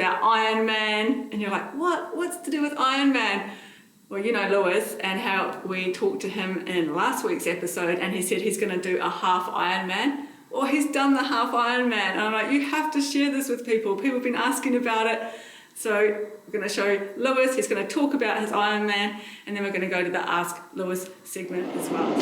about Ironman, and you're like, what's to do with Ironman? Well, you know Lewis and how we talked to him in last week's episode, and he said he's going to do a half Ironman. Well, he's done the half Ironman, and I'm like, you have to share this with people. People have been asking about it. So we're going to show Lewis, he's going to talk about his Ironman, and then we're going to go to the Ask Lewis segment as well.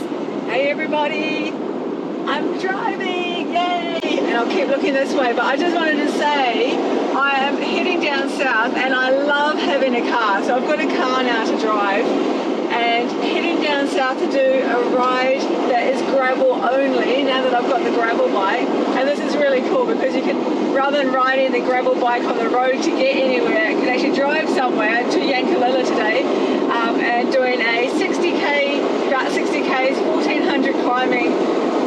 Hey everybody, I'm driving, yay! And I'll keep looking this way, but I just wanted to say I am heading down south and I love having a car. So I've got a car now to drive and heading down south to do a ride that is gravel only now that I've got the gravel bike. And this is really cool because you can, rather than riding the gravel bike on the road to get anywhere, you can actually drive somewhere to Yankalilla today and doing a 60k, about 60 k's, 1400 climbing,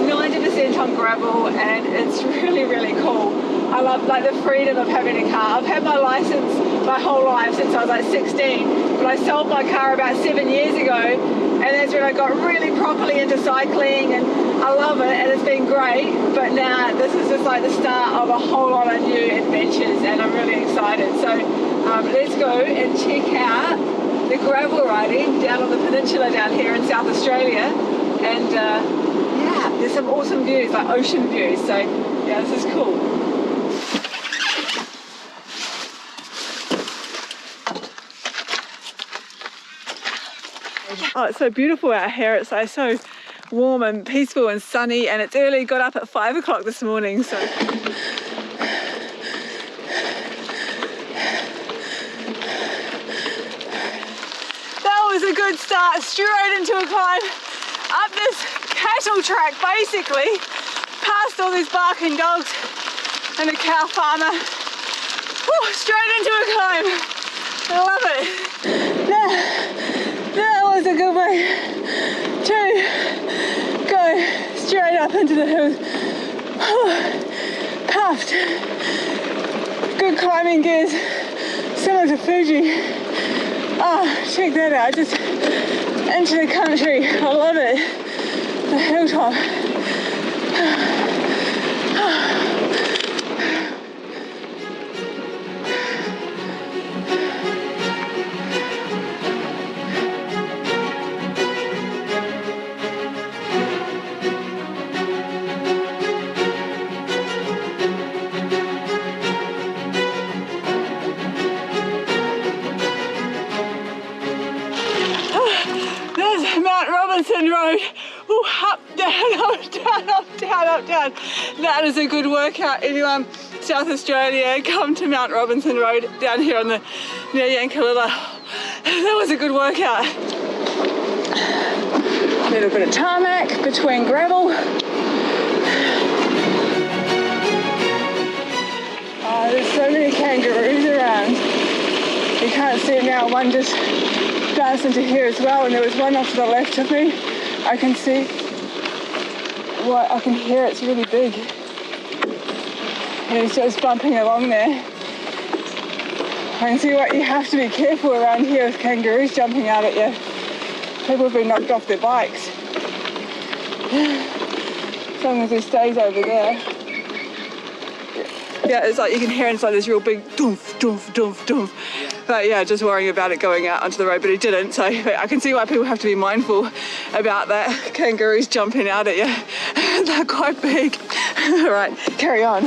90% on gravel, and it's really, really cool. I love like the freedom of having a car. I've had my license my whole life since I was like 16, but I sold my car about 7 years ago, and that's when I got really properly into cycling, and I love it, and it's been great. But now this is just like the start of a whole lot of new adventures, and I'm really excited. So let's go and check out the gravel riding down on the peninsula down here in South Australia, and yeah, there's some awesome views, like ocean views. So yeah, this is cool. Oh, it's so beautiful out here. It's like so warm and peaceful and sunny, and it's early. Got up at 5 o'clock this morning, so. That was a good start, straight into a climb up this cattle track, basically, past all these barking dogs and a cow farmer. Woo, straight into a climb. I love it. That was a good way to go straight up into the hills. Puffed. Good climbing gears, similar to Fuji. Oh, check that out, just into the country. I love it. The hilltop. Road. Ooh, up, down, up, down, up, down, up, down. That is a good workout. Anyone South Australia, come to Mount Robinson Road down here on the near Yankalilla. That was a good workout. A little bit of tarmac between gravel. Oh, there's so many kangaroos around. You can't see it now. One just bounced into here as well, and there was one off to the left of me. I can see what I can hear. It's really big. And it's just bumping along there. I can see what you have to be careful around here with kangaroos jumping out at you. People have been knocked off their bikes. As long as it stays over there. Yeah, it's like you can hear inside this real big doof, doof, doof, doof. But yeah, just worrying about it going out onto the road, but it didn't. So I can see why people have to be mindful about that. Kangaroos jumping out at you. They're quite big. All right, carry on.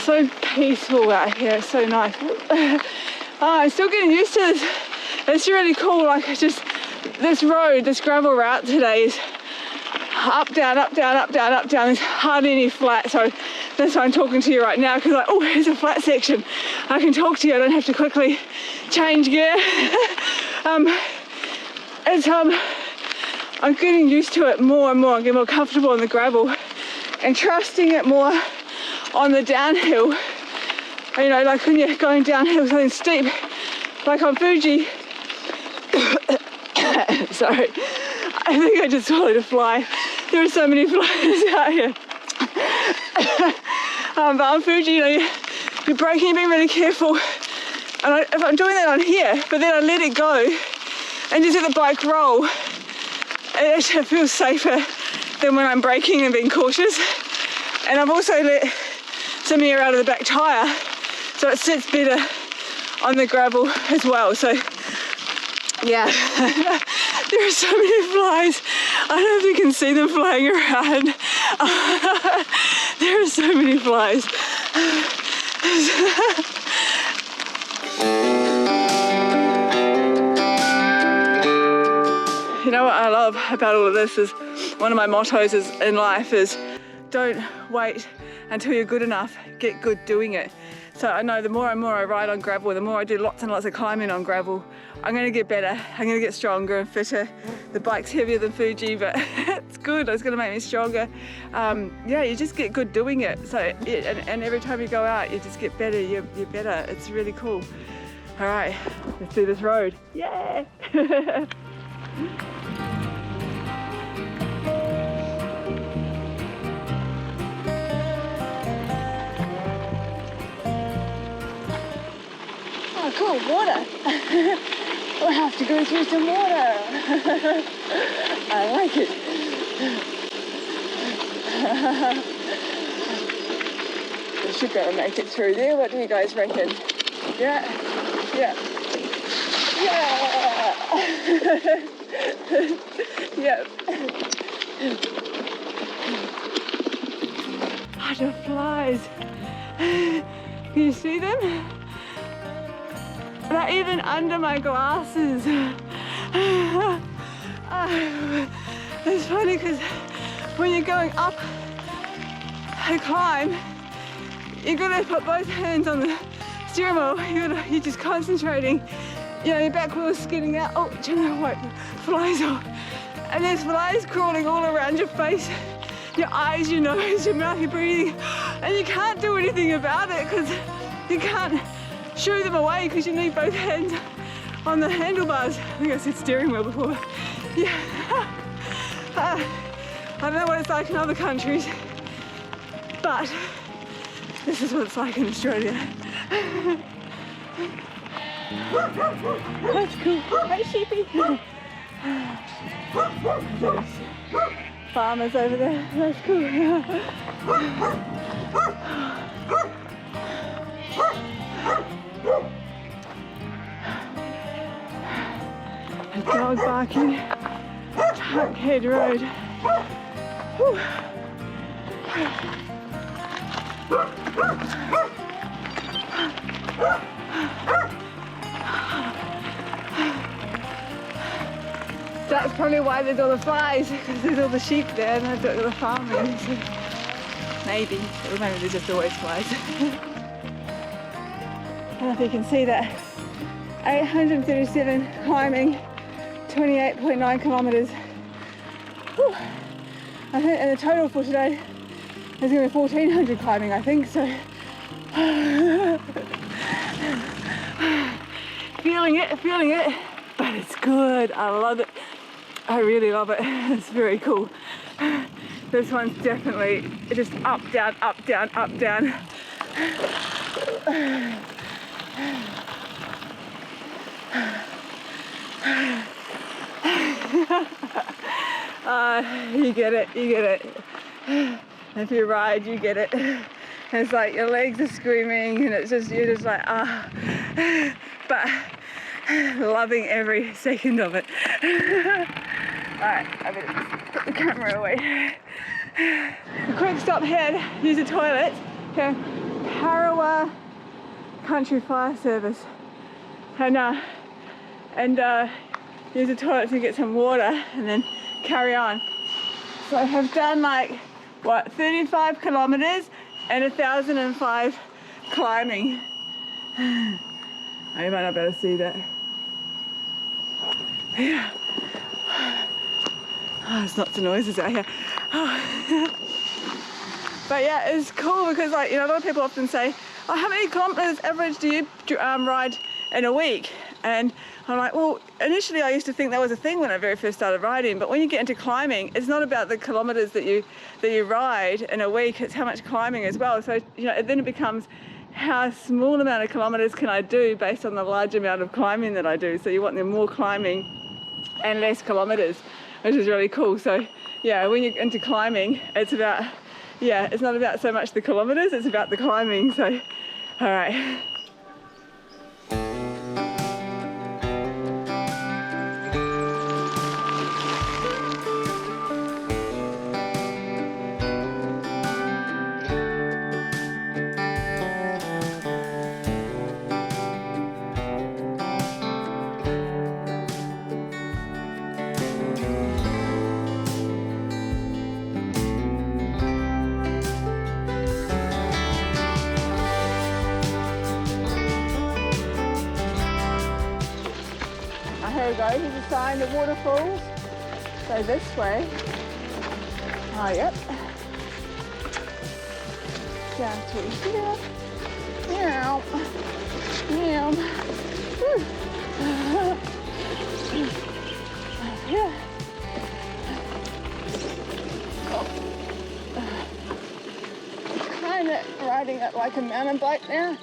So peaceful out here, it's so nice. I'm still getting used to this. It's really cool, like this road, this gravel route today is up, down, up, down, up, down, up, down. There's hardly any flat, so that's why I'm talking to you right now, because like, oh, here's a flat section. I can talk to you, I don't have to quickly change gear. I'm getting used to it more and more. I'm getting more comfortable on the gravel and trusting it more on the downhill. You know, like when you're going downhill something steep, like on Fuji. Sorry, I think I just swallowed a fly. There are so many flies out here. But on Fuji, you know, you're braking, you're being really careful. And if I'm doing that on here, but then I let it go and just let the bike roll, it actually feels safer than when I'm braking and being cautious. And I've also let some air out of the back tyre, so it sits better on the gravel as well. So yeah, there are so many flies. I don't know if you can see them flying around. There are so many flies. You know what I love about all of this is, one of my mottos is in life is, don't wait until you're good enough, get good doing it. So I know the more and more I ride on gravel, the more I do lots and lots of climbing on gravel, I'm going to get better, I'm going to get stronger and fitter. The bike's heavier than Fuji, but it's good, it's going to make me stronger. Yeah, you just get good doing it. So and every time you go out, you just get better, you're better. It's really cool. All right, let's do this road. Yeah! Oh, cool, water. We'll have to go through some water. I like it. We should be able to make it through there. What do you guys reckon? Yeah, yeah, yeah. Yep. Butterflies. Can you see them? They're even under my glasses. It's funny because when you're going up a climb, you're gonna put both hands on the steering wheel. You're just concentrating. You know, your back wheel's skidding out. Oh, do you know what? Flies off. And there's flies crawling all around your face, your eyes, your nose, your mouth, your breathing. And you can't do anything about it because you can't shoo them away because you need both hands on the handlebars. I think I said steering wheel before. Yeah. I don't know what it's like in other countries, but this is what it's like in Australia. That's cool. Hey, sheepy. There's farmers over there. That's cool. A dog barking. Tuckhead Road. Whew. That's probably why there's all the flies, because there's all the sheep there and they're all the farming. So maybe, or maybe there's just always flies. I don't know if you can see that. 837 climbing, 28.9 kilometres. Whew. I think, and the total for today is going to be 1,400 climbing, I think. So feeling it, but it's good. I love it. I really love it. It's very cool. This one's definitely just up, down, up, down, up, down. You get it, you get it. If you ride, you get it. It's like your legs are screaming and it's just, you're just like, but loving every second of it. Alright, I better just put the camera away. A quick stop ahead, use the toilet. Okay, Parawa Country Fire Service. And use the toilet to get some water and then carry on. So I have done like, what, 35 kilometers and 1,005 climbing. I might not be able to see that. Yeah. Oh, there's lots of noises out here. Oh. But yeah, it's cool because, like, you know, a lot of people often say, oh, how many kilometers average do you ride in a week? And I'm like, well, initially I used to think that was a thing when I very first started riding, but when you get into climbing, it's not about the kilometers that you ride in a week, it's how much climbing as well. So, you know, then it becomes how small amount of kilometers can I do based on the large amount of climbing that I do. So you want the more climbing and less kilometers, which is really cool. So yeah, when you're into climbing, it's about, yeah, it's not about so much the kilometers, it's about the climbing. So, all right. Here we go, here's a sign, the waterfalls go this way. Oh, yep. Down to here. Meow. Meow. Woo. Yeah. Kind of riding it like a mountain bike now.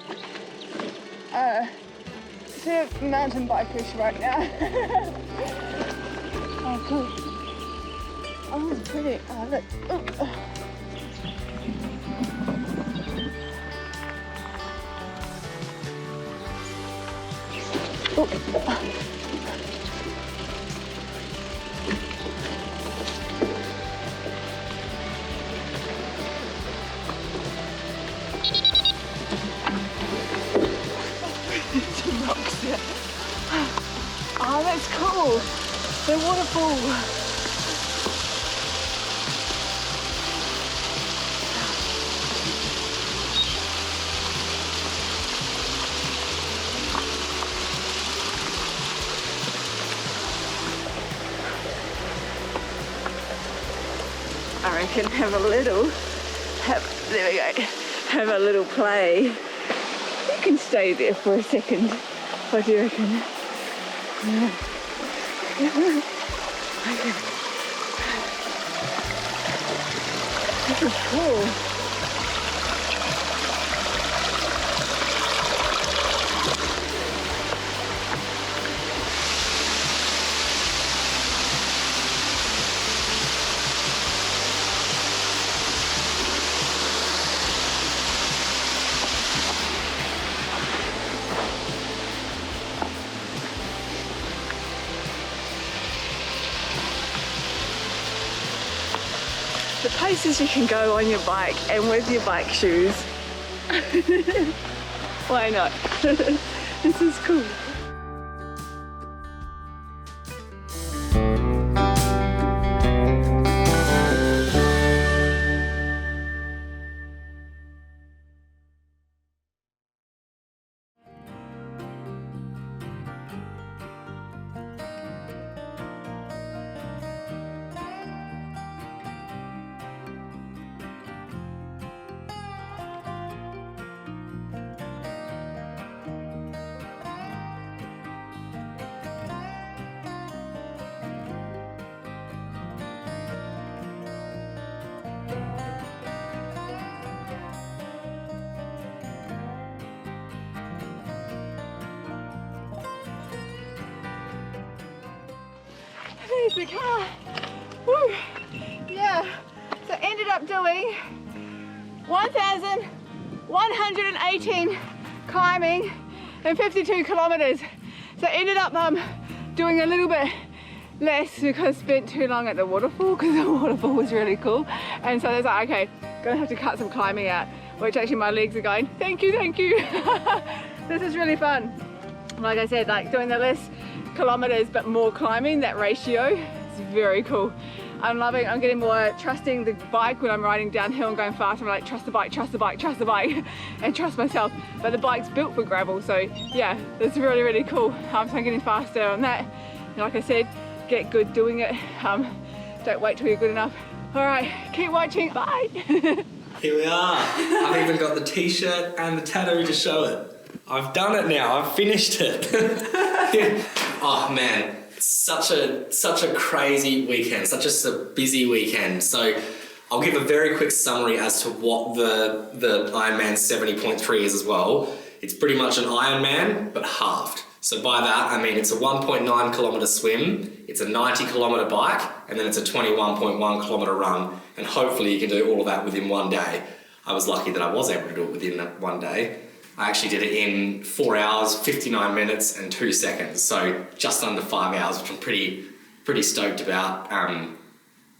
Sort of mountain bikers right now. Oh, cool. Oh, it's pretty. Oh, look. Oh. Rocks here. Oh, that's cool. The waterfall. I reckon have a little, there we go, have a little play. You can stay there for a second. What do you reckon? Yeah. This is cool. The places you can go on your bike and with your bike shoes. Why not? This is cool. There's the car. Woo. Yeah, so ended up doing 1,118 climbing and 52 kilometers. So ended up doing a little bit less because I spent too long at the waterfall because the waterfall was really cool. And so I was like, okay, gonna have to cut some climbing out, which actually my legs are going, thank you, thank you. This is really fun. Like I said, like doing the less kilometers but more climbing, that ratio is very cool. I'm getting more trusting the bike when I'm riding downhill and going fast. I'm like, trust the bike, trust the bike, trust the bike, and trust myself. But the bike's built for gravel, so yeah, it's really, really cool. So I'm getting faster on that. And like I said, get good doing it. Don't wait till you're good enough. All right, keep watching, bye. Here we are. I've even got the t-shirt and the tattoo to show it. I've done it now, I've finished it. Oh man, such a crazy weekend, such a busy weekend. So I'll give a very quick summary as to what the Ironman 70.3 is as well. It's pretty much an Ironman, but halved. So by that, I mean it's a 1.9 kilometre swim, it's a 90 kilometre bike, and then it's a 21.1 kilometre run. And hopefully you can do all of that within one day. I was lucky that I was able to do it within one day. I actually did it in 4 hours, 59 minutes and 2 seconds. So just under 5 hours, which I'm pretty stoked about.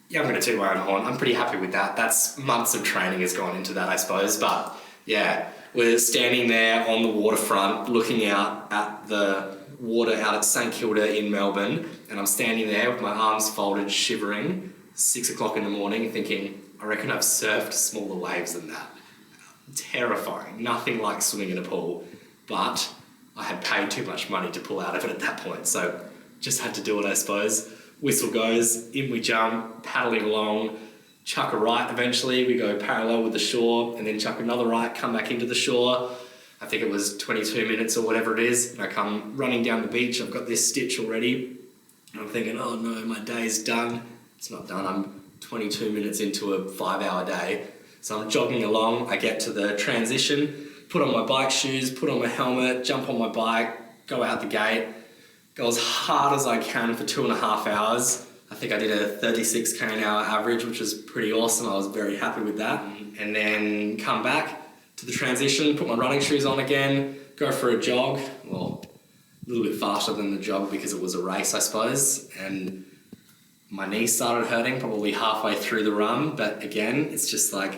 Yeah, I'm going to toot my own horn. I'm pretty happy with that. That's months of training has gone into that, I suppose. But yeah, we're standing there on the waterfront, looking out at the water out at St Kilda in Melbourne. And I'm standing there with my arms folded, shivering, 6 o'clock in the morning, thinking, I reckon I've surfed smaller waves than that. Terrifying. Nothing like swimming in a pool. But I had paid too much money to pull out of it at that point. So just had to do it, I suppose. Whistle goes, in we jump, paddling along, chuck a right eventually, we go parallel with the shore, and then chuck another right, come back into the shore. I think it was 22 minutes or whatever it is, and I come running down the beach, I've got this stitch already, and I'm thinking, oh no, my day's done. It's not done, I'm 22 minutes into a 5-hour day. So I'm jogging along, I get to the transition, put on my bike shoes, put on my helmet, jump on my bike, go out the gate, go as hard as I can for 2.5 hours. I think I did a 36 k an hour average, which was pretty awesome. I was very happy with that. And then come back to the transition, put my running shoes on again, go for a jog. Well, a little bit faster than the jog because it was a race, I suppose. And my knee started hurting probably halfway through the run. But again, it's just like,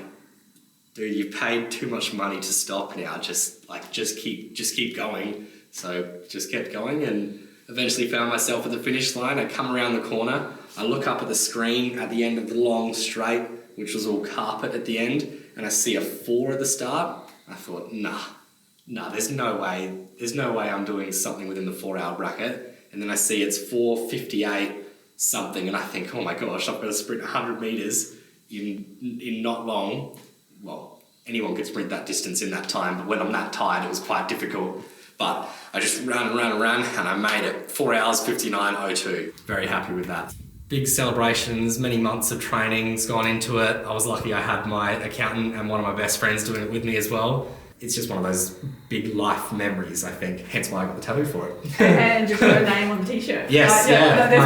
dude, you've paid too much money to stop now. Just keep going. So just kept going and eventually found myself at the finish line. I come around the corner, I look up at the screen at the end of the long straight, which was all carpet at the end, and I see a 4 at the start. I thought, nah, there's no way I'm doing something within the 4-hour bracket. And then I see it's 4:58 something, and I think, oh my gosh, I've got to sprint 100 meters in not long. Well, anyone could sprint that distance in that time, but when I'm that tired, it was quite difficult. But I just ran, and I made it. 4 hours, 59:02. Very happy with that. Big celebrations, many months of training's gone into it. I was lucky I had my accountant and one of my best friends doing it with me as well. It's just one of those big life memories, I think. Hence why I got the tattoo for it. And you've got a name on the t-shirt. Yes,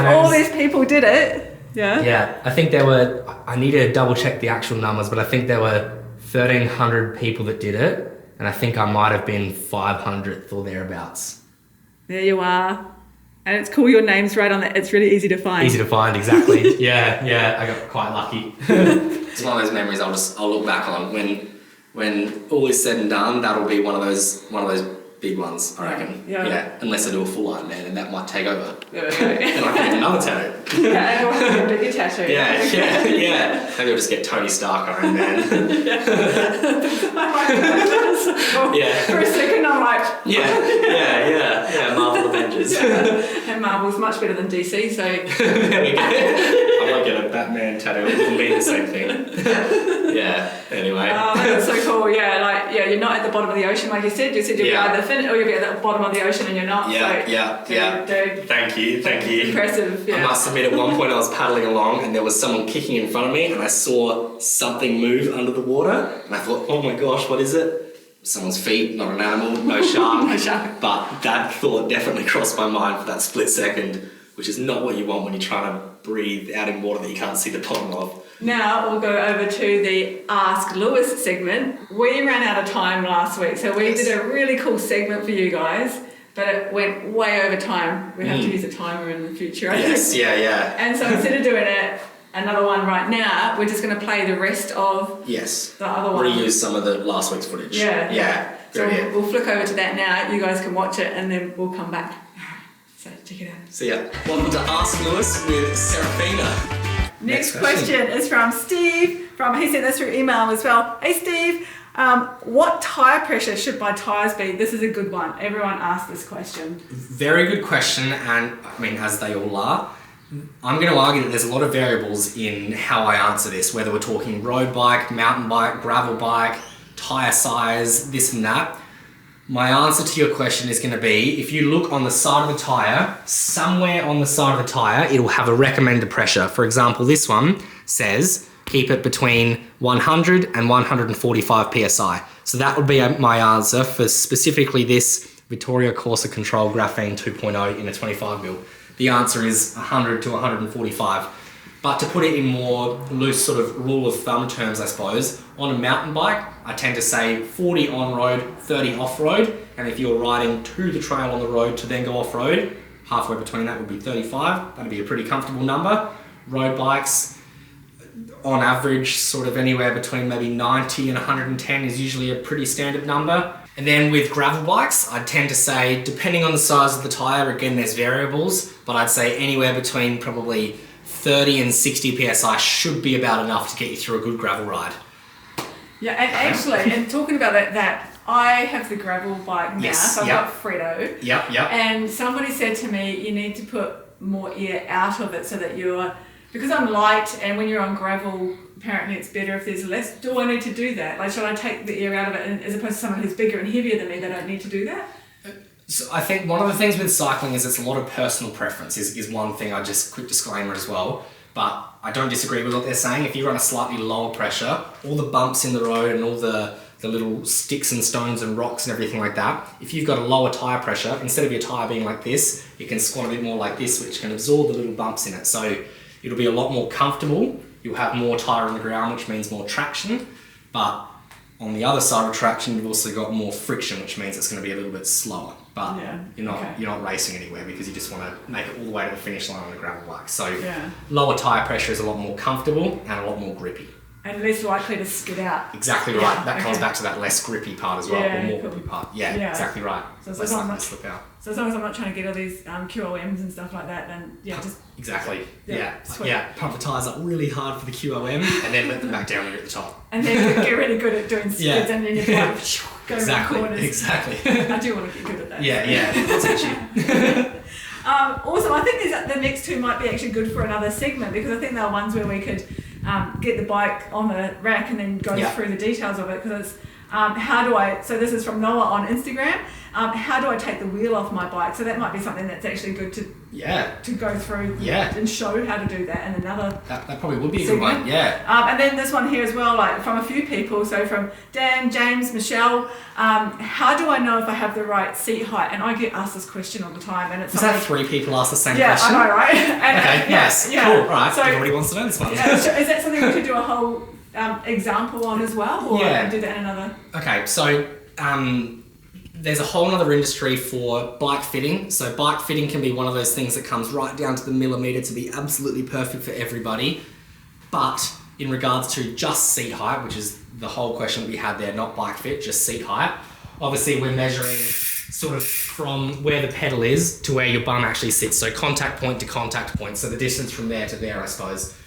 All these people did it. Yeah. Yeah, I think there were, I need to double check the actual numbers, but I think there were 1,300 people that did it. And I think I might have been 500th or thereabouts. There you are. And it's cool, your name's right on that. It's really easy to find. Easy to find, exactly. yeah, I got quite lucky. It's one of those memories I'll look back on when all is said and done. That'll be one of those big ones, I reckon. Yeah. Unless I do a full Ironman, and that might take over. Yeah. And I can get another tattoo. Yeah, everyone can get a bigger tattoo. Yeah. Maybe I'll just get Tony Stark Iron Man. For a second, I'm like... Yeah, Marvel Avengers. And Marvel's much better than DC, so... There we go. I might get a Batman tattoo. It will mean the same thing. Yeah, anyway. That's so cool, you're not at the bottom of the ocean, like you said. You said you'll be either finished or you'll be at the bottom of the ocean and you're not. Dude. Thank you. Impressive, yeah. I must admit, at one point I was paddling along and there was someone kicking in front of me and I saw something move under the water and I thought, oh my gosh, what is it? Someone's feet, not an animal, no shark. No shark. But that thought definitely crossed my mind for that split second, which is not what you want when you're trying to breathe out in water that you can't see the bottom of. Now we'll go over to the Ask Lewis segment. We ran out of time last week, so we did a really cool segment for you guys, but it went way over time. We have to use a timer in the future, I think. Yeah. And so instead of doing another one right now, we're just going to play the rest of the other one. Reuse some of the last week's footage. Yeah. So we'll flick over to that now. You guys can watch it and then we'll come back. So check it out. See ya. Welcome to Ask Lewis with Serafina. Next question is from Steve. He sent this through email as well. Hey Steve, what tyre pressure should my tyres be? This is a good one. Everyone asks this question. Very good question, and I mean, as they all are. I'm going to argue that there's a lot of variables in how I answer this, whether we're talking road bike, mountain bike, gravel bike, tyre size, this and that. My answer to your question is going to be, if you look on the side of the tyre, somewhere on the side of the tyre, it will have a recommended pressure. For example, this one says, keep it between 100 and 145 PSI. So that would be my answer for specifically this Vittoria Corsa Control Graphene 2.0 in a 25mm. The answer is 100 to 145. But to put it in more loose sort of rule of thumb terms, I suppose, on a mountain bike, I tend to say 40 on-road, 30 off-road. And if you're riding to the trail on the road to then go off-road, halfway between that would be 35. That'd be a pretty comfortable number. Road bikes, on average, sort of anywhere between maybe 90 and 110 is usually a pretty standard number. And then with gravel bikes, I tend to say, depending on the size of the tyre, again, there's variables, but I'd say anywhere between probably 30 and 60 PSI should be about enough to get you through a good gravel ride. Yeah, and actually, and talking about that I have the gravel bike now, Yes, so I've got Freddo. Yep. And somebody said to me, you need to put more air out of it so that because I'm light and when you're on gravel, apparently it's better if there's less. Do I need to do that? Like, should I take the air out of it, and, as opposed to someone who's bigger and heavier than me, they don't need to do that? So I think one of the things with cycling is it's a lot of personal preference is one thing. I just, quick disclaimer as well, but I don't disagree with what they're saying. If you run a slightly lower pressure, all the bumps in the road and all the little sticks and stones and rocks and everything like that, if you've got a lower tyre pressure, instead of your tyre being like this, it can squat a bit more like this, which can absorb the little bumps in it. So it'll be a lot more comfortable. You'll have more tyre on the ground, which means more traction, but on the other side of traction, you've also got more friction, which means it's going to be a little bit slower. But you're not racing anywhere because you just want to make it all the way to the finish line on a gravel bike. So lower tyre pressure is a lot more comfortable and a lot more grippy. And less likely to skid out. Exactly right. That comes back to that less grippy part as well, or more cool. grippy part. Yeah, exactly right. So less likely to slip out. So as long as I'm not trying to get all these QOMs and stuff like that, then just... Exactly. Yeah. Pump the tyres up really hard for the QOM and then let them back down when you're at the top. And then get really good at doing skids and then you're like, go around corners. Exactly. I do want to get good at that. Yeah. That's actually... Also, I think the next two might be actually good for another segment, because I think they're ones where we could get the bike on the rack and then go through the details of it, because it's so this is from Noah on Instagram, how do I take the wheel off my bike? So that might be something that's actually good to go through and show how to do that. And another that probably would be a good one, and then this one here as well, like from a few people, so from Dan, James, Michelle, how do I know if I have the right seat height? And I get asked this question all the time, and it's is that 3 people ask the same question? Yeah, I know, right? And, nice, cool, right, so, everybody wants to know this one. Is that something we could do a whole example on as well, or do that in another? Okay, so there's a whole other industry for bike fitting. So bike fitting can be one of those things that comes right down to the millimeter to be absolutely perfect for everybody. But in regards to just seat height, which is the whole question that we had there, not bike fit, just seat height, obviously we're measuring sort of from where the pedal is to where your bum actually sits. So contact point to contact point. So the distance from there to there, I suppose.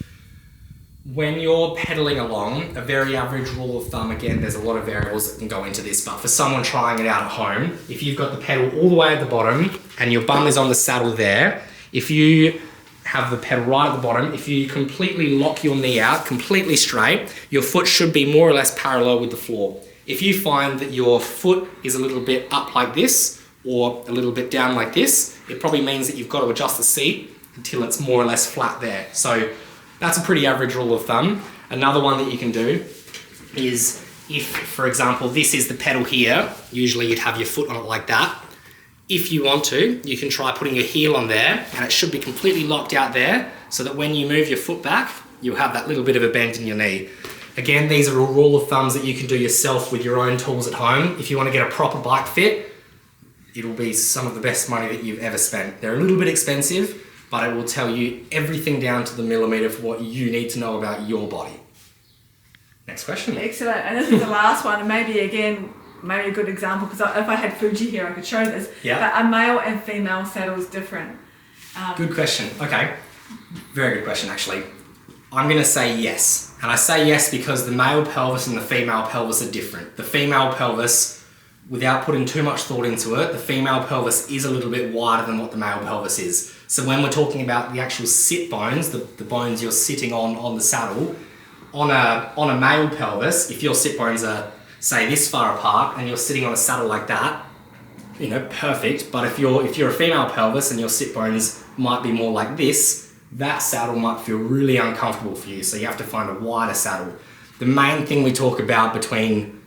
When you're pedaling along, a very average rule of thumb, again, there's a lot of variables that can go into this, but for someone trying it out at home, if you've got the pedal all the way at the bottom and your bum is on the saddle there, if you have the pedal right at the bottom, if you completely lock your knee out, completely straight, your foot should be more or less parallel with the floor. If you find that your foot is a little bit up like this or a little bit down like this, it probably means that you've got to adjust the seat until it's more or less flat there. So that's a pretty average rule of thumb. Another one that you can do is if, for example, this is the pedal here, usually you'd have your foot on it like that. If you want to, you can try putting your heel on there and it should be completely locked out there so that when you move your foot back, you'll have that little bit of a bend in your knee. Again, these are all rule of thumbs that you can do yourself with your own tools at home. If you want to get a proper bike fit, it'll be some of the best money that you've ever spent. They're a little bit expensive, but it will tell you everything down to the millimeter for what you need to know about your body. Next question. Excellent. And this is the last one, and maybe a good example, because if I had Fuji here, I could show this. Yeah. But a male and female saddle is different. Good question. Okay. Very good question, actually. I'm going to say yes. And I say yes because the male pelvis and the female pelvis are different. The female pelvis, without putting too much thought into it, the female pelvis is a little bit wider than what the male pelvis is. So when we're talking about the actual sit bones, the bones you're sitting on the saddle, on a male pelvis, if your sit bones are, say, this far apart and you're sitting on a saddle like that, perfect. But if you're a female pelvis and your sit bones might be more like this, that saddle might feel really uncomfortable for you. So you have to find a wider saddle. The main thing we talk about between,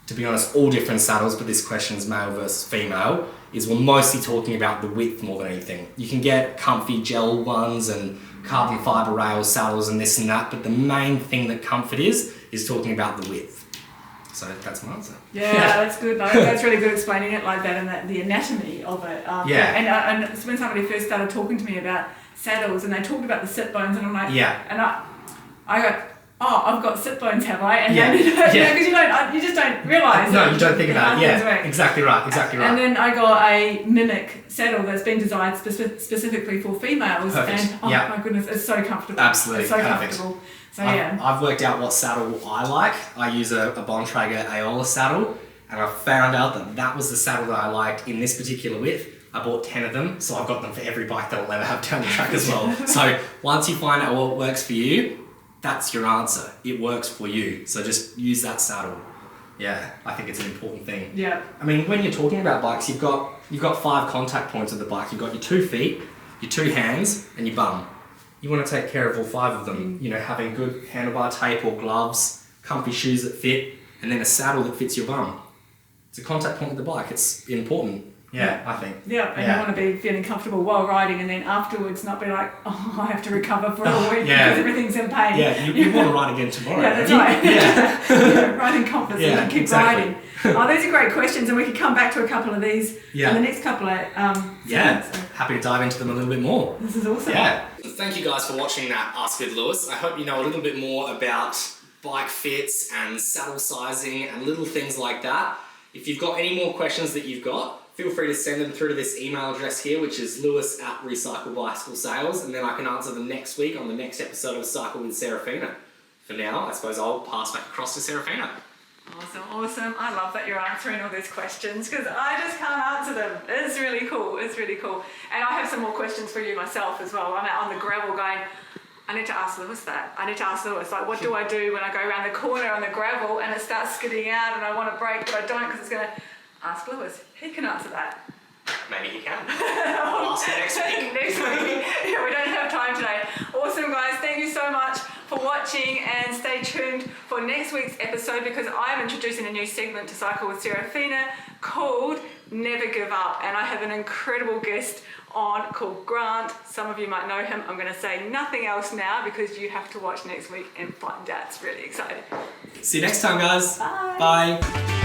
to be honest, all different saddles, but this question's male versus female, is we're mostly talking about the width more than anything. You can get comfy gel ones and carbon fiber rail saddles and this and that, but the main thing that comfort is talking about the width. So that's my answer. Yeah, that's good. No, that's really good explaining it like that and the anatomy of it. And when somebody first started talking to me about saddles and they talked about the sit bones and I'm like, and I go, oh, I've got sit bones, have I? And then, because you just don't realise. No, you don't think about it. Yeah, exactly right. And then I got a mimic saddle that's been designed specifically for females. Perfect. And my goodness, it's so comfortable. Absolutely, it's so perfect. comfortable. So I've worked out what saddle I like. I use a Bontrager Aola saddle, and I found out that was the saddle that I liked in this particular width. I bought 10 of them, so I've got them for every bike that I'll ever have down the track as well. So once you find out what works for you, that's your answer. It works for you. So just use that saddle. Yeah, I think it's an important thing. Yeah. I mean, when you're talking about bikes, you've got 5 contact points of the bike. You've got your 2 feet, your 2 hands, and your bum. You want to take care of all 5 of them. Having good handlebar tape or gloves, comfy shoes that fit, and then a saddle that fits your bum. It's a contact point with the bike. It's important. Yeah, I think. Yeah, and you want to be feeling comfortable while riding and then afterwards not be like, I have to recover for a week because everything's in pain. Yeah, you want to ride again tomorrow. Yeah, that's right. Yeah. Riding confidence and keep riding. Oh, these are great questions and we could come back to a couple of these in the next couple of segments. Happy to dive into them a little bit more. This is awesome. Yeah. Thank you guys for watching that Ask with Lewis. I hope you know a little bit more about bike fits and saddle sizing and little things like that. If you've got any more questions that you've got, feel free to send them through to this email address here, which is lewis@recyclebicycle.sales, and then I can answer them next week on the next episode of Cycle with Serafina. For now, I suppose I'll pass back across to Serafina. Awesome. I love that you're answering all these questions because I just can't answer them. It's really cool. And I have some more questions for you myself as well. I'm out on the gravel going, I need to ask Lewis that. Like, what do I do when I go around the corner on the gravel and it starts skidding out and I want to brake, but I don't because it's going to... Ask Lewis. He can answer that. Maybe he can. I'll ask him next week. Yeah, we don't have time today. Awesome, guys. Thank you so much for watching and stay tuned for next week's episode because I am introducing a new segment to Cycle with Serafina called Never Give Up. And I have an incredible guest on called Grant. Some of you might know him. I'm going to say nothing else now because you have to watch next week and find out. It's really exciting. See you next time, guys. Bye. Bye.